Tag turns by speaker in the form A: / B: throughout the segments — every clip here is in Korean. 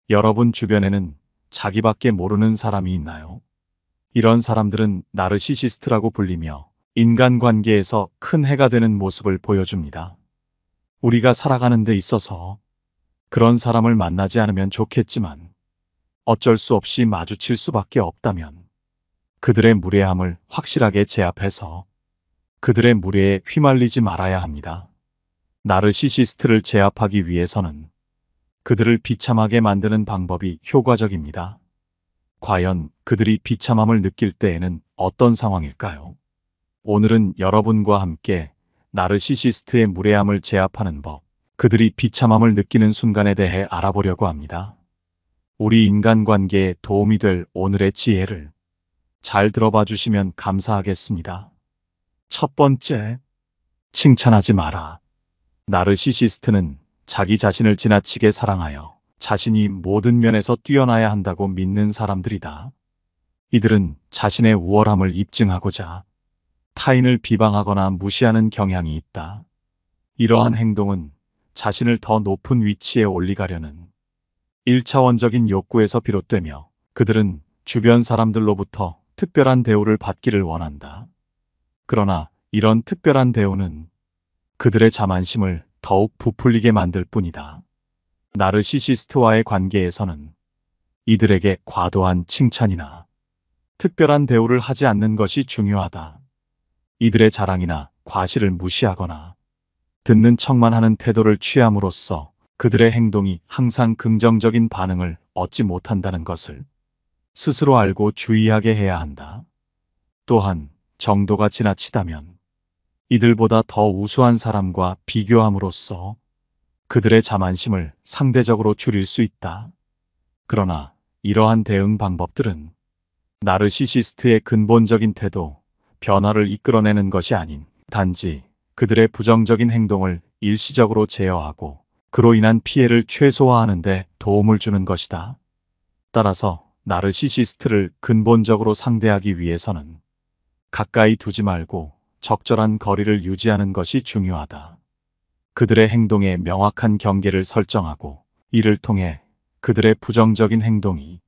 A: 여러분 주변에는 자기밖에 모르는 사람이 있나요? 이런 사람들은 나르시시스트라고 불리며 인간관계에서 큰 해가 되는 모습을 보여줍니다. 우리가 살아가는 데 있어서 그런 사람을 만나지 않으면 좋겠지만 어쩔 수 없이 마주칠 수밖에 없다면 그들의 무례함을 확실하게 제압해서 그들의 무례에 휘말리지 말아야 합니다. 나르시시스트를 제압하기 위해서는 그들을 비참하게 만드는 방법이 효과적입니다. 과연 그들이 비참함을 느낄 때에는 어떤 상황일까요? 오늘은 여러분과 함께 나르시시스트의 무례함을 제압하는 법, 그들이 비참함을 느끼는 순간에 대해 알아보려고 합니다. 우리 인간관계에 도움이 될 오늘의 지혜를 잘 들어봐 주시면 감사하겠습니다. 첫 번째, 칭찬하지 마라. 나르시시스트는 자기 자신을 지나치게 사랑하여 자신이 모든 면에서 뛰어나야 한다고 믿는 사람들이다. 이들은 자신의 우월함을 입증하고자 타인을 비방하거나 무시하는 경향이 있다. 이러한 행동은 자신을 더 높은 위치에 올리가려는 1차원적인 욕구에서 비롯되며 그들은 주변 사람들로부터 특별한 대우를 받기를 원한다. 그러나 이런 특별한 대우는 그들의 자만심을 더욱 부풀리게 만들 뿐이다. 나르시시스트와의 관계에서는 이들에게 과도한 칭찬이나 특별한 대우를 하지 않는 것이 중요하다. 이들의 자랑이나 과시를 무시하거나 듣는 척만 하는 태도를 취함으로써 그들의 행동이 항상 긍정적인 반응을 얻지 못한다는 것을 스스로 알고 주의하게 해야 한다. 또한 정도가 지나치다면 이들보다 더 우수한 사람과 비교함으로써 그들의 자만심을 상대적으로 줄일 수 있다. 그러나 이러한 대응 방법들은 나르시시스트의 근본적인 태도, 변화를 이끌어내는 것이 아닌 단지 그들의 부정적인 행동을 일시적으로 제어하고 그로 인한 피해를 최소화하는 데 도움을 주는 것이다. 따라서 나르시시스트를 근본적으로 상대하기 위해서는 가까이 두지 말고 적절한 거리를 유지하는 것이 중요하다. 그들의 행동에 명확한 경계를 설정하고 이를 통해 그들의 부정적인 행동이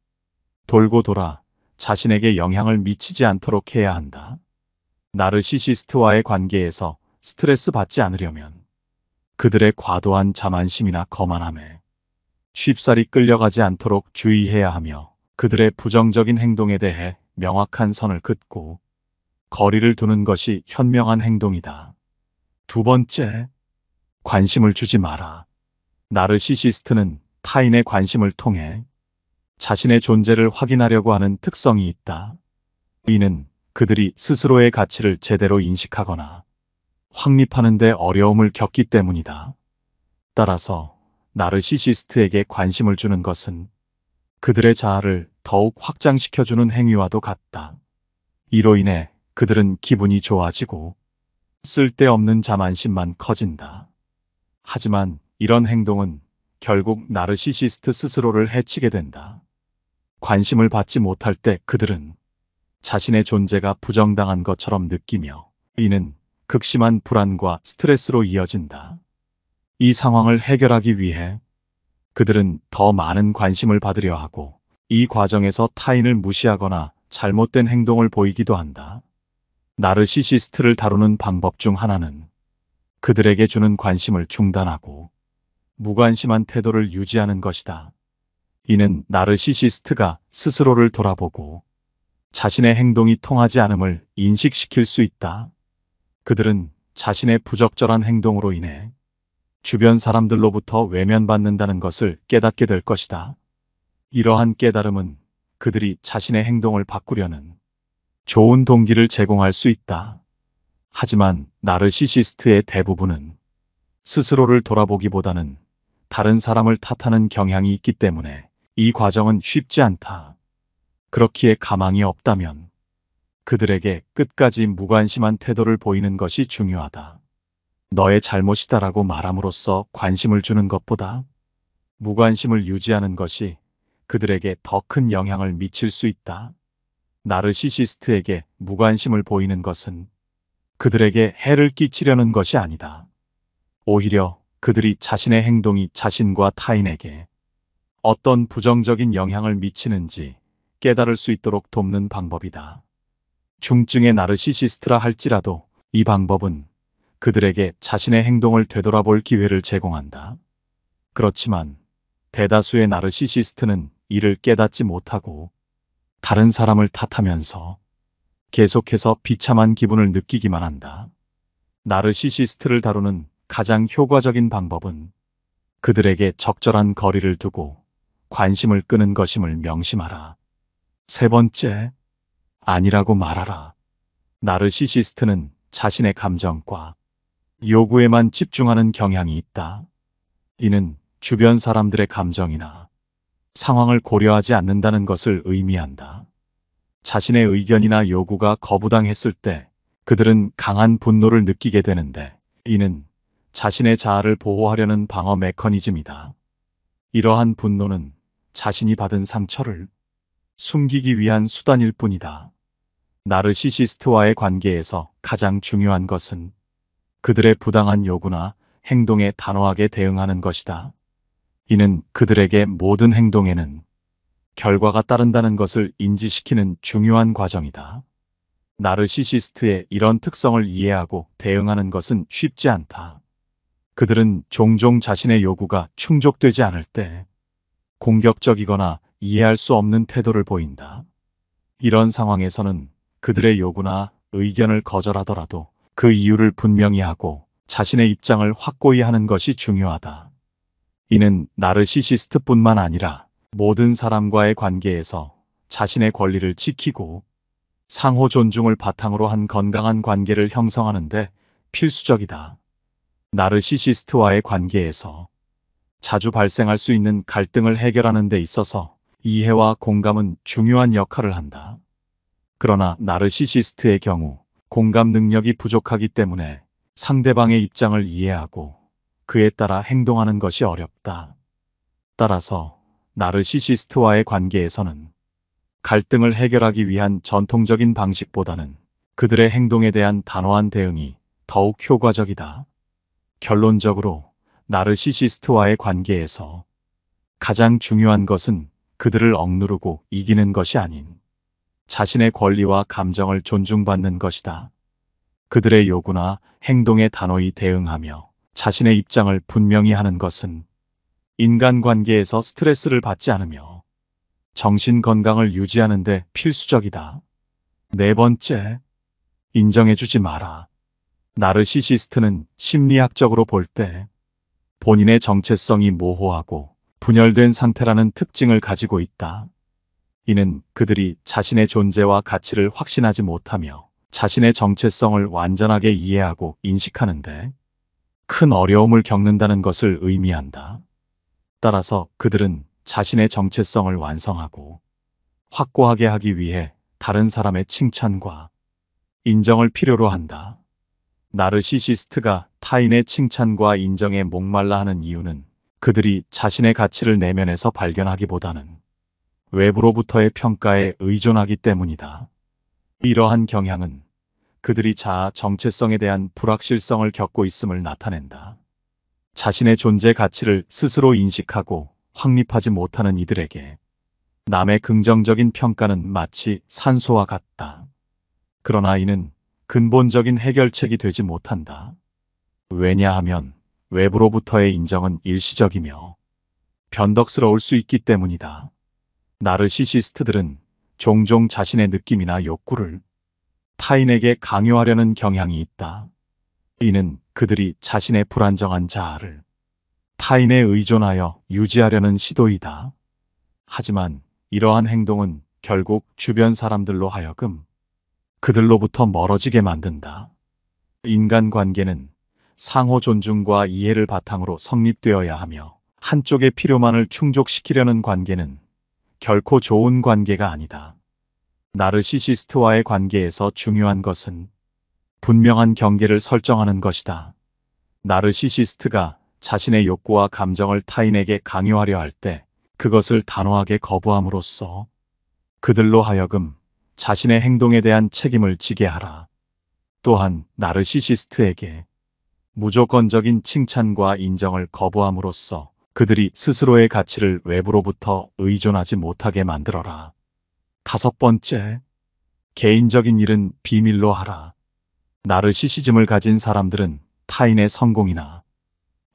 A: 돌고 돌아 자신에게 영향을 미치지 않도록 해야 한다. 나르시시스트와의 관계에서 스트레스 받지 않으려면 그들의 과도한 자만심이나 거만함에 쉽사리 끌려가지 않도록 주의해야 하며 그들의 부정적인 행동에 대해 명확한 선을 긋고 거리를 두는 것이 현명한 행동이다. 두 번째, 관심을 주지 마라. 나르시시스트는 타인의 관심을 통해 자신의 존재를 확인하려고 하는 특성이 있다. 이는 그들이 스스로의 가치를 제대로 인식하거나 확립하는 데 어려움을 겪기 때문이다. 따라서 나르시시스트에게 관심을 주는 것은 그들의 자아를 더욱 확장시켜주는 행위와도 같다. 이로 인해 그들은 기분이 좋아지고 쓸데없는 자만심만 커진다. 하지만 이런 행동은 결국 나르시시스트 스스로를 해치게 된다. 관심을 받지 못할 때 그들은 자신의 존재가 부정당한 것처럼 느끼며 이는 극심한 불안과 스트레스로 이어진다. 이 상황을 해결하기 위해 그들은 더 많은 관심을 받으려 하고 이 과정에서 타인을 무시하거나 잘못된 행동을 보이기도 한다. 나르시시스트를 다루는 방법 중 하나는 그들에게 주는 관심을 중단하고 무관심한 태도를 유지하는 것이다. 이는 나르시시스트가 스스로를 돌아보고 자신의 행동이 통하지 않음을 인식시킬 수 있다. 그들은 자신의 부적절한 행동으로 인해 주변 사람들로부터 외면받는다는 것을 깨닫게 될 것이다. 이러한 깨달음은 그들이 자신의 행동을 바꾸려는 좋은 동기를 제공할 수 있다. 하지만 나르시시스트의 대부분은 스스로를 돌아보기보다는 다른 사람을 탓하는 경향이 있기 때문에 이 과정은 쉽지 않다. 그렇기에 가망이 없다면 그들에게 끝까지 무관심한 태도를 보이는 것이 중요하다. 너의 잘못이다라고 말함으로써 관심을 주는 것보다 무관심을 유지하는 것이 그들에게 더 큰 영향을 미칠 수 있다. 나르시시스트에게 무관심을 보이는 것은 그들에게 해를 끼치려는 것이 아니다. 오히려 그들이 자신의 행동이 자신과 타인에게 어떤 부정적인 영향을 미치는지 깨달을 수 있도록 돕는 방법이다. 중증의 나르시시스트라 할지라도 이 방법은 그들에게 자신의 행동을 되돌아볼 기회를 제공한다. 그렇지만 대다수의 나르시시스트는 이를 깨닫지 못하고 다른 사람을 탓하면서 계속해서 비참한 기분을 느끼기만 한다. 나르시시스트를 다루는 가장 효과적인 방법은 그들에게 적절한 거리를 두고 관심을 끄는 것임을 명심하라. 세 번째, 아니라고 말하라. 나르시시스트는 자신의 감정과 요구에만 집중하는 경향이 있다. 이는 주변 사람들의 감정이나 상황을 고려하지 않는다는 것을 의미한다. 자신의 의견이나 요구가 거부당했을 때 그들은 강한 분노를 느끼게 되는데, 이는 자신의 자아를 보호하려는 방어 메커니즘이다. 이러한 분노는 자신이 받은 상처를 숨기기 위한 수단일 뿐이다. 나르시시스트와의 관계에서 가장 중요한 것은 그들의 부당한 요구나 행동에 단호하게 대응하는 것이다. 이는 그들에게 모든 행동에는 결과가 따른다는 것을 인지시키는 중요한 과정이다. 나르시시스트의 이런 특성을 이해하고 대응하는 것은 쉽지 않다. 그들은 종종 자신의 요구가 충족되지 않을 때 공격적이거나 이해할 수 없는 태도를 보인다. 이런 상황에서는 그들의 요구나 의견을 거절하더라도 그 이유를 분명히 하고 자신의 입장을 확고히 하는 것이 중요하다. 이는 나르시시스트뿐만 아니라 모든 사람과의 관계에서 자신의 권리를 지키고 상호 존중을 바탕으로 한 건강한 관계를 형성하는 데 필수적이다. 나르시시스트와의 관계에서 자주 발생할 수 있는 갈등을 해결하는 데 있어서 이해와 공감은 중요한 역할을 한다. 그러나 나르시시스트의 경우 공감 능력이 부족하기 때문에 상대방의 입장을 이해하고 그에 따라 행동하는 것이 어렵다. 따라서 나르시시스트와의 관계에서는 갈등을 해결하기 위한 전통적인 방식보다는 그들의 행동에 대한 단호한 대응이 더욱 효과적이다. 결론적으로 나르시시스트와의 관계에서 가장 중요한 것은 그들을 억누르고 이기는 것이 아닌 자신의 권리와 감정을 존중받는 것이다. 그들의 요구나 행동에 단호히 대응하며 자신의 입장을 분명히 하는 것은 인간관계에서 스트레스를 받지 않으며 정신 건강을 유지하는 데 필수적이다. 네 번째, 인정해주지 마라. 나르시시스트는 심리학적으로 볼 때 본인의 정체성이 모호하고 분열된 상태라는 특징을 가지고 있다. 이는 그들이 자신의 존재와 가치를 확신하지 못하며 자신의 정체성을 완전하게 이해하고 인식하는데 큰 어려움을 겪는다는 것을 의미한다. 따라서 그들은 자신의 정체성을 완성하고 확고하게 하기 위해 다른 사람의 칭찬과 인정을 필요로 한다. 나르시시스트가 타인의 칭찬과 인정에 목말라 하는 이유는 그들이 자신의 가치를 내면에서 발견하기보다는 외부로부터의 평가에 의존하기 때문이다. 이러한 경향은 그들이 자아 정체성에 대한 불확실성을 겪고 있음을 나타낸다. 자신의 존재 가치를 스스로 인식하고 확립하지 못하는 이들에게 남의 긍정적인 평가는 마치 산소와 같다. 그러나 이는 근본적인 해결책이 되지 못한다. 왜냐하면 외부로부터의 인정은 일시적이며 변덕스러울 수 있기 때문이다. 나르시시스트들은 종종 자신의 느낌이나 욕구를 타인에게 강요하려는 경향이 있다. 이는 그들이 자신의 불안정한 자아를 타인에 의존하여 유지하려는 시도이다. 하지만 이러한 행동은 결국 주변 사람들로 하여금 그들로부터 멀어지게 만든다. 인간관계는 상호 존중과 이해를 바탕으로 성립되어야 하며 한쪽의 필요만을 충족시키려는 관계는 결코 좋은 관계가 아니다. 나르시시스트와의 관계에서 중요한 것은 분명한 경계를 설정하는 것이다. 나르시시스트가 자신의 욕구와 감정을 타인에게 강요하려 할 때 그것을 단호하게 거부함으로써 그들로 하여금 자신의 행동에 대한 책임을 지게 하라. 또한 나르시시스트에게 무조건적인 칭찬과 인정을 거부함으로써 그들이 스스로의 가치를 외부로부터 의존하지 못하게 만들어라. 5번째, 개인적인 일은 비밀로 하라. 나르시시즘을 가진 사람들은 타인의 성공이나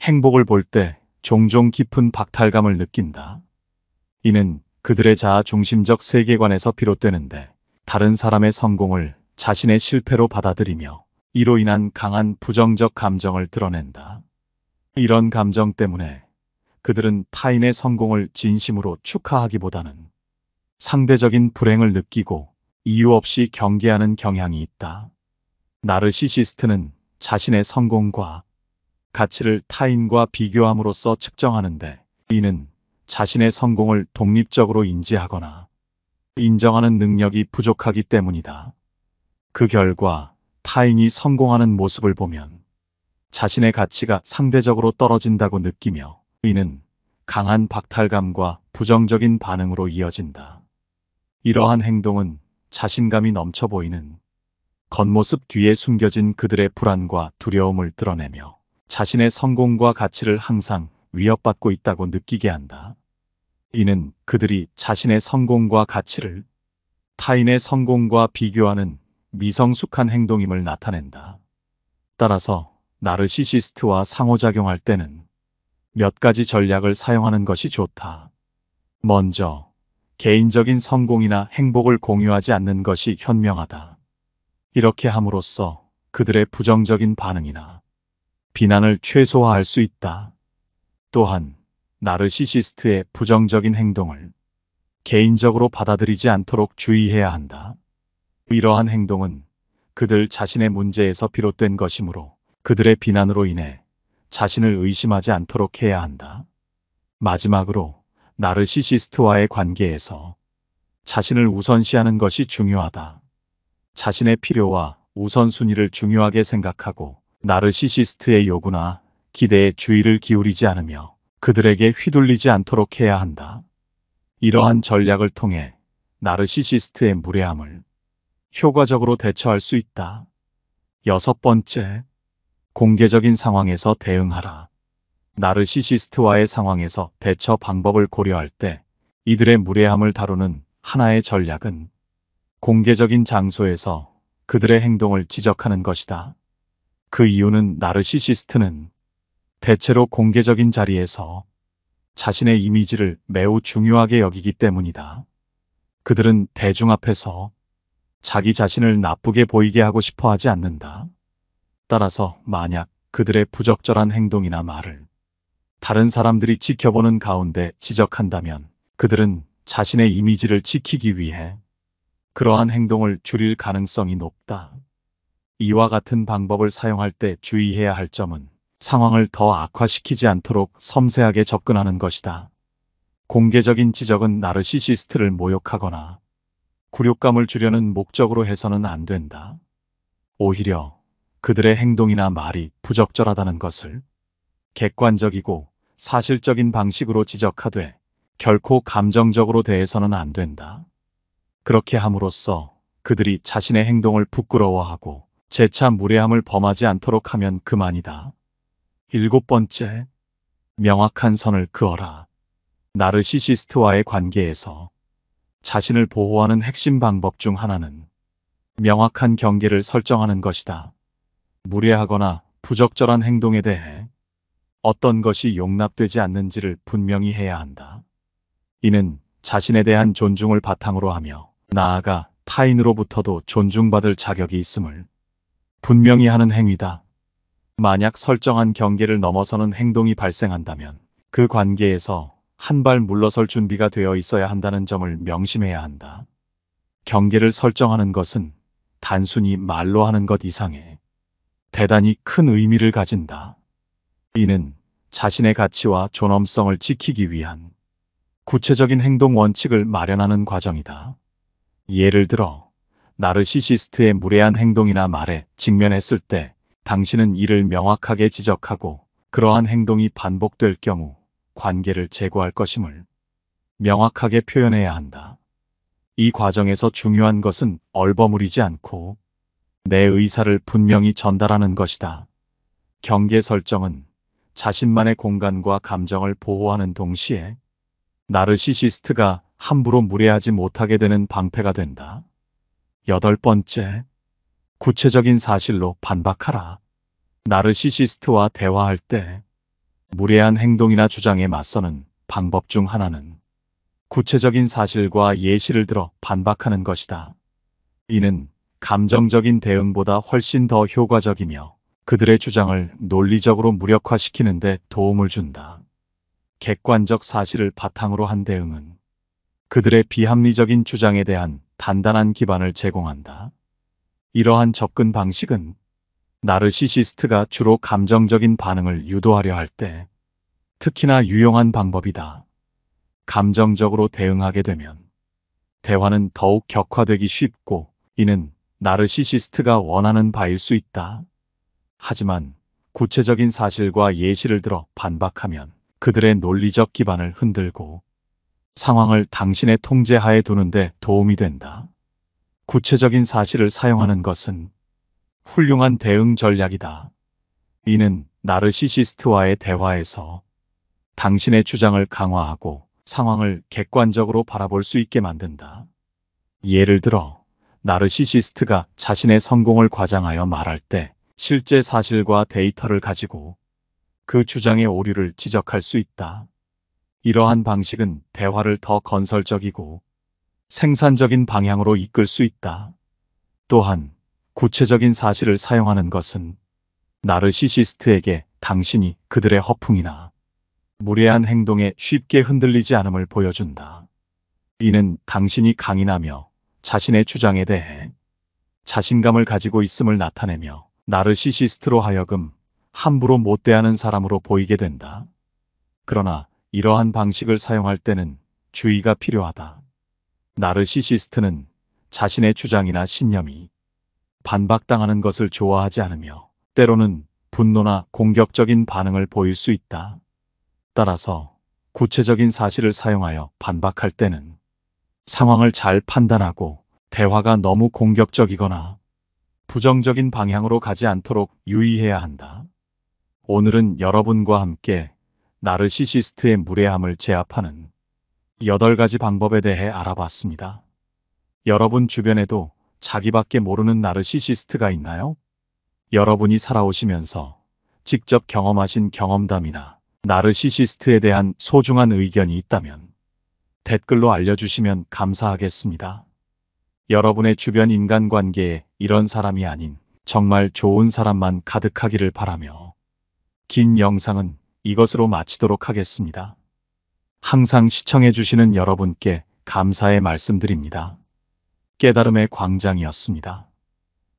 A: 행복을 볼 때 종종 깊은 박탈감을 느낀다. 이는 그들의 자아 중심적 세계관에서 비롯되는데, 다른 사람의 성공을 자신의 실패로 받아들이며 이로 인한 강한 부정적 감정을 드러낸다. 이런 감정 때문에 그들은 타인의 성공을 진심으로 축하하기보다는 상대적인 불행을 느끼고 이유 없이 경계하는 경향이 있다. 나르시시스트는 자신의 성공과 가치를 타인과 비교함으로써 측정하는데, 이는 자신의 성공을 독립적으로 인지하거나 인정하는 능력이 부족하기 때문이다. 그 결과 타인이 성공하는 모습을 보면 자신의 가치가 상대적으로 떨어진다고 느끼며, 이는 강한 박탈감과 부정적인 반응으로 이어진다. 이러한 행동은 자신감이 넘쳐 보이는 겉모습 뒤에 숨겨진 그들의 불안과 두려움을 드러내며 자신의 성공과 가치를 항상 위협받고 있다고 느끼게 한다. 이는 그들이 자신의 성공과 가치를 타인의 성공과 비교하는 미성숙한 행동임을 나타낸다. 따라서 나르시시스트와 상호작용할 때는 몇 가지 전략을 사용하는 것이 좋다. 먼저, 개인적인 성공이나 행복을 공유하지 않는 것이 현명하다. 이렇게 함으로써 그들의 부정적인 반응이나 비난을 최소화할 수 있다. 또한 나르시시스트의 부정적인 행동을 개인적으로 받아들이지 않도록 주의해야 한다. 이러한 행동은 그들 자신의 문제에서 비롯된 것이므로 그들의 비난으로 인해 자신을 의심하지 않도록 해야 한다. 마지막으로 나르시시스트와의 관계에서 자신을 우선시하는 것이 중요하다. 자신의 필요와 우선순위를 중요하게 생각하고 나르시시스트의 요구나 기대에 주의를 기울이지 않으며 그들에게 휘둘리지 않도록 해야 한다. 이러한 전략을 통해 나르시시스트의 무례함을 효과적으로 대처할 수 있다. 6번째, 공개적인 상황에서 대응하라. 나르시시스트와의 상황에서 대처 방법을 고려할 때 이들의 무례함을 다루는 하나의 전략은 공개적인 장소에서 그들의 행동을 지적하는 것이다. 그 이유는 나르시시스트는 대체로 공개적인 자리에서 자신의 이미지를 매우 중요하게 여기기 때문이다. 그들은 대중 앞에서 자기 자신을 나쁘게 보이게 하고 싶어 하지 않는다. 따라서 만약 그들의 부적절한 행동이나 말을 다른 사람들이 지켜보는 가운데 지적한다면 그들은 자신의 이미지를 지키기 위해 그러한 행동을 줄일 가능성이 높다. 이와 같은 방법을 사용할 때 주의해야 할 점은 상황을 더 악화시키지 않도록 섬세하게 접근하는 것이다. 공개적인 지적은 나르시시스트를 모욕하거나 굴욕감을 주려는 목적으로 해서는 안 된다. 오히려 그들의 행동이나 말이 부적절하다는 것을 객관적이고 사실적인 방식으로 지적하되 결코 감정적으로 대해서는 안 된다. 그렇게 함으로써 그들이 자신의 행동을 부끄러워하고 재차 무례함을 범하지 않도록 하면 그만이다. 7번째, 명확한 선을 그어라. 나르시시스트와의 관계에서 자신을 보호하는 핵심 방법 중 하나는 명확한 경계를 설정하는 것이다. 무례하거나 부적절한 행동에 대해 어떤 것이 용납되지 않는지를 분명히 해야 한다. 이는 자신에 대한 존중을 바탕으로 하며 나아가 타인으로부터도 존중받을 자격이 있음을 분명히 하는 행위다. 만약 설정한 경계를 넘어서는 행동이 발생한다면 그 관계에서 한 발 물러설 준비가 되어 있어야 한다는 점을 명심해야 한다. 경계를 설정하는 것은 단순히 말로 하는 것 이상의 대단히 큰 의미를 가진다. 이는 자신의 가치와 존엄성을 지키기 위한 구체적인 행동 원칙을 마련하는 과정이다. 예를 들어 나르시시스트의 무례한 행동이나 말에 직면했을 때 당신은 이를 명확하게 지적하고 그러한 행동이 반복될 경우 관계를 재고할 것임을 명확하게 표현해야 한다. 이 과정에서 중요한 것은 얼버무리지 않고 내 의사를 분명히 전달하는 것이다. 경계 설정은 자신만의 공간과 감정을 보호하는 동시에 나르시시스트가 함부로 무례하지 못하게 되는 방패가 된다. 8번째, 구체적인 사실로 반박하라. 나르시시스트와 대화할 때 무례한 행동이나 주장에 맞서는 방법 중 하나는 구체적인 사실과 예시를 들어 반박하는 것이다. 이는 감정적인 대응보다 훨씬 더 효과적이며 그들의 주장을 논리적으로 무력화시키는 데 도움을 준다. 객관적 사실을 바탕으로 한 대응은 그들의 비합리적인 주장에 대한 단단한 기반을 제공한다. 이러한 접근 방식은 나르시시스트가 주로 감정적인 반응을 유도하려 할 때 특히나 유용한 방법이다. 감정적으로 대응하게 되면 대화는 더욱 격화되기 쉽고 이는 나르시시스트가 원하는 바일 수 있다. 하지만 구체적인 사실과 예시를 들어 반박하면 그들의 논리적 기반을 흔들고 상황을 당신의 통제하에 두는 데 도움이 된다. 구체적인 사실을 사용하는 것은 훌륭한 대응 전략이다. 이는 나르시시스트와의 대화에서 당신의 주장을 강화하고 상황을 객관적으로 바라볼 수 있게 만든다. 예를 들어, 나르시시스트가 자신의 성공을 과장하여 말할 때 실제 사실과 데이터를 가지고 그 주장의 오류를 지적할 수 있다. 이러한 방식은 대화를 더 건설적이고 생산적인 방향으로 이끌 수 있다. 또한 구체적인 사실을 사용하는 것은 나르시시스트에게 당신이 그들의 허풍이나 무례한 행동에 쉽게 흔들리지 않음을 보여준다. 이는 당신이 강인하며 자신의 주장에 대해 자신감을 가지고 있음을 나타내며 나르시시스트로 하여금 함부로 못 대하는 사람으로 보이게 된다. 그러나 이러한 방식을 사용할 때는 주의가 필요하다. 나르시시스트는 자신의 주장이나 신념이 반박당하는 것을 좋아하지 않으며 때로는 분노나 공격적인 반응을 보일 수 있다. 따라서 구체적인 사실을 사용하여 반박할 때는 상황을 잘 판단하고 대화가 너무 공격적이거나 부정적인 방향으로 가지 않도록 유의해야 한다. 오늘은 여러분과 함께 나르시시스트의 무례함을 제압하는 8가지 방법에 대해 알아봤습니다. 여러분 주변에도 자기밖에 모르는 나르시시스트가 있나요? 여러분이 살아오시면서 직접 경험하신 경험담이나 나르시시스트에 대한 소중한 의견이 있다면 댓글로 알려주시면 감사하겠습니다. 여러분의 주변 인간관계에 이런 사람이 아닌 정말 좋은 사람만 가득하기를 바라며 긴 영상은 이것으로 마치도록 하겠습니다. 항상 시청해주시는 여러분께 감사의 말씀드립니다. 깨달음의 광장이었습니다.